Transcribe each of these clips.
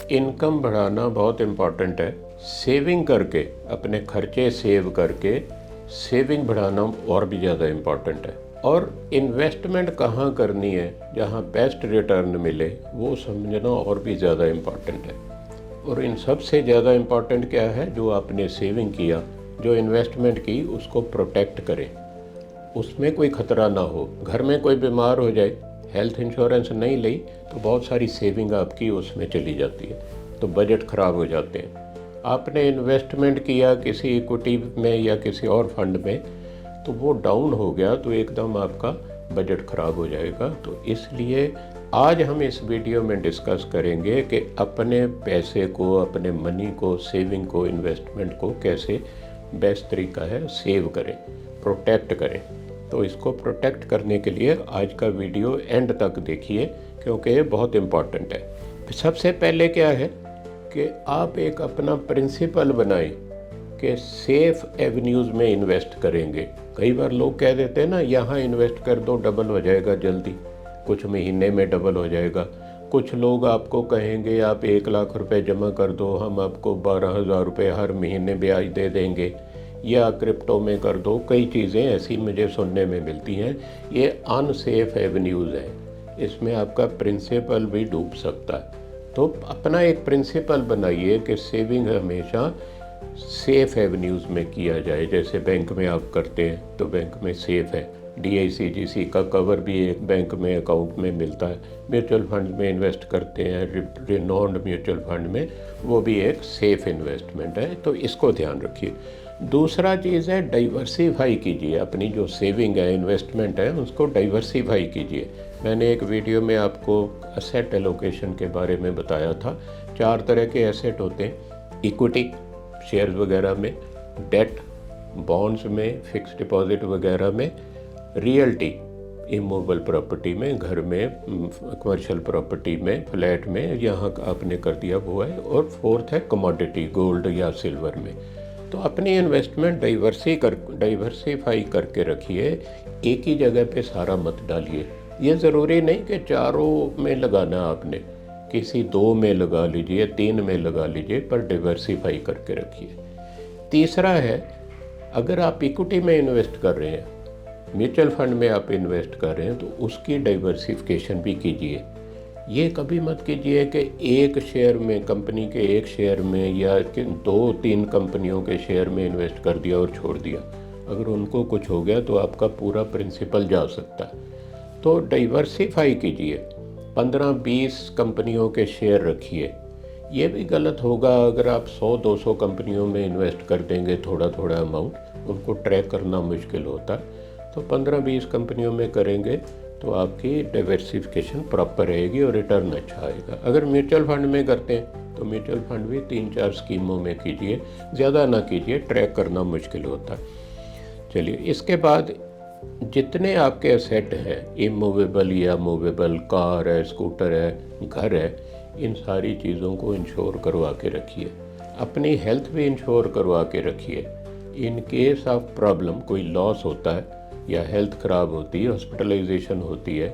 Income बढ़ाना बहुत important है। सेविंग करके, अपने खर्चे सेव करके सेविंग बढ़ाना और भी ज़्यादा इम्पॉर्टेंट है। और इन्वेस्टमेंट कहाँ करनी है जहाँ बेस्ट रिटर्न मिले, वो समझना और भी ज़्यादा इम्पॉर्टेंट है। और इन सबसे ज़्यादा इम्पॉर्टेंट क्या है, जो आपने सेविंग किया, जो इन्वेस्टमेंट की, उसको प्रोटेक्ट करें, उसमें कोई ख़तरा ना हो। घर में कोई बीमार हो जाए, हेल्थ इंश्योरेंस नहीं ली तो बहुत सारी सेविंग आपकी उसमें चली जाती है, तो बजट ख़राब हो जाते हैं। आपने इन्वेस्टमेंट किया किसी इक्विटी में या किसी और फंड में, तो वो डाउन हो गया तो एकदम आपका बजट ख़राब हो जाएगा। तो इसलिए आज हम इस वीडियो में डिस्कस करेंगे कि अपने पैसे को, अपने मनी को, सेविंग को, इन्वेस्टमेंट को कैसे बेस्ट तरीका है सेव करें, प्रोटेक्ट करें। तो इसको प्रोटेक्ट करने के लिए आज का वीडियो एंड तक देखिए, क्योंकि ये बहुत इम्पॉर्टेंट है। सबसे पहले क्या है कि आप एक अपना प्रिंसिपल बनाएं कि सेफ एवेन्यूज़ में इन्वेस्ट करेंगे। कई बार लोग कह देते हैं ना, यहाँ इन्वेस्ट कर दो डबल हो जाएगा जल्दी, कुछ महीने में डबल हो जाएगा। कुछ लोग आपको कहेंगे आप 1 लाख रुपए जमा कर दो, हम आपको 12,000 रुपये हर महीने ब्याज दे देंगे, या क्रिप्टो में कर दो। कई चीज़ें ऐसी मुझे सुनने में मिलती हैं। ये अनसेफ एवेन्यूज़ हैं, इसमें आपका प्रिंसिपल भी डूब सकता है। तो अपना एक प्रिंसिपल बनाइए कि सेविंग हमेशा सेफ एवेन्यूज़ में किया जाए। जैसे बैंक में आप करते हैं तो बैंक में सेफ़ है, DICGC का कवर भी एक बैंक में अकाउंट में मिलता है। म्यूचुअल फंड में इन्वेस्ट करते हैं, रिनोन्ड म्यूचुअल फंड में, वो भी एक सेफ़ इन्वेस्टमेंट है, तो इसको ध्यान रखिए। दूसरा चीज़ है डाइवर्सिफाई कीजिए, अपनी जो सेविंग है, इन्वेस्टमेंट है, उसको डाइवर्सिफाई कीजिए। मैंने एक वीडियो में आपको एसेट एलोकेशन के बारे में बताया था। 4 तरह के एसेट होते हैं, इक्विटी शेयर्स वगैरह में, डेट बॉन्ड्स में, फिक्स डिपॉजिट वगैरह में, रियल्टी इमूवेबल प्रॉपर्टी में, घर में, कमर्शियल प्रॉपर्टी में, फ्लैट में, यहाँ आपने कर दिया वो है। और फोर्थ है कमोडिटी, गोल्ड या सिल्वर में। तो अपनी इन्वेस्टमेंट डाइवर्सिफाई करके रखिए, एक ही जगह पे सारा मत डालिए। ये ज़रूरी नहीं कि चारों में लगाना आपने, किसी 2 में लगा लीजिए, 3 में लगा लीजिए, पर डाइवर्सिफाई करके रखिए। तीसरा है, अगर आप इक्विटी में इन्वेस्ट कर रहे हैं, म्यूचुअल फंड में आप इन्वेस्ट कर रहे हैं, तो उसकी डाइवर्सिफिकेशन भी कीजिए। ये कभी मत कीजिए कि एक शेयर में, कंपनी के एक शेयर में या 2-3 कंपनियों के शेयर में इन्वेस्ट कर दिया और छोड़ दिया। अगर उनको कुछ हो गया तो आपका पूरा प्रिंसिपल जा सकता है। तो डाइवर्सिफाई कीजिए, 15-20 कंपनियों के शेयर रखिए। ये भी गलत होगा अगर आप 100-200 कंपनियों में इन्वेस्ट कर देंगे थोड़ा थोड़ा अमाउंट, उनको ट्रैक करना मुश्किल होता है। तो 15-20 कंपनियों में करेंगे तो आपकी डाइवर्सिफिकेशन प्रॉपर रहेगी और रिटर्न अच्छा आएगा। अगर म्यूचुअल फंड में करते हैं तो म्यूचुअल फंड भी 3-4 स्कीमों में कीजिए, ज़्यादा ना कीजिए, ट्रैक करना मुश्किल होता है। चलिए, इसके बाद जितने आपके एसेट हैं, इमूवेबल या मूवेबल, कार है, स्कूटर है, घर है, इन सारी चीज़ों को इंश्योर करवा के रखिए। अपनी हेल्थ भी इंश्योर करवा के रखिए। इन केस ऑफ प्रॉब्लम, कोई लॉस होता है या हेल्थ ख़राब होती है, हॉस्पिटलाइजेशन होती है,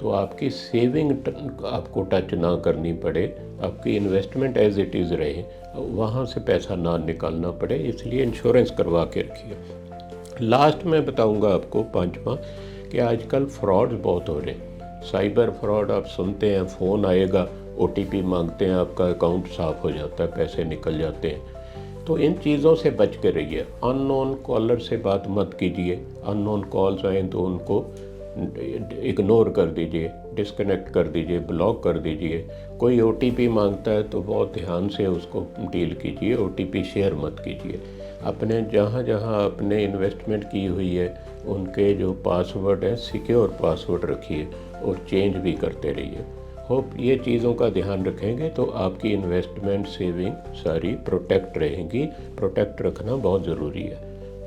तो आपकी सेविंग आपको टच ना करनी पड़े, आपकी इन्वेस्टमेंट एज इट इज़ रहे, वहाँ से पैसा ना निकालना पड़े, इसलिए इंश्योरेंस करवा के रखिए। लास्ट में बताऊंगा आपको, 5वां, कि आजकल फ्रॉड्स बहुत हो रहे हैं। साइबर फ्रॉड आप सुनते हैं, फ़ोन आएगा, OTP मांगते हैं, आपका अकाउंट साफ़ हो जाता है, पैसे निकल जाते हैं। तो इन चीज़ों से बच के रहिए। अननोन कॉलर से बात मत कीजिए। अननोन कॉल्स आएँ तो उनको इग्नोर कर दीजिए, डिस्कनेक्ट कर दीजिए, ब्लॉक कर दीजिए। कोई OTP मांगता है तो बहुत ध्यान से उसको डील कीजिए, OTP शेयर मत कीजिए। अपने जहाँ जहाँ आपने इन्वेस्टमेंट की हुई है, उनके जो पासवर्ड है, सिक्योर पासवर्ड रखिए और चेंज भी करते रहिए। होप ये चीज़ों का ध्यान रखेंगे तो आपकी इन्वेस्टमेंट, सेविंग सारी प्रोटेक्ट रहेंगी। प्रोटेक्ट रखना बहुत ज़रूरी है।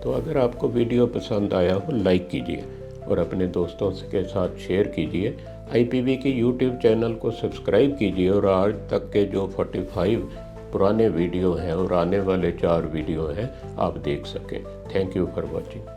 तो अगर आपको वीडियो पसंद आया हो, लाइक कीजिए और अपने दोस्तों के साथ शेयर कीजिए। IPB की YouTube चैनल को सब्सक्राइब कीजिए और आज तक के जो 45 पुराने वीडियो हैं और आने वाले 4 वीडियो हैं, आप देख सकें। Thank you for watching.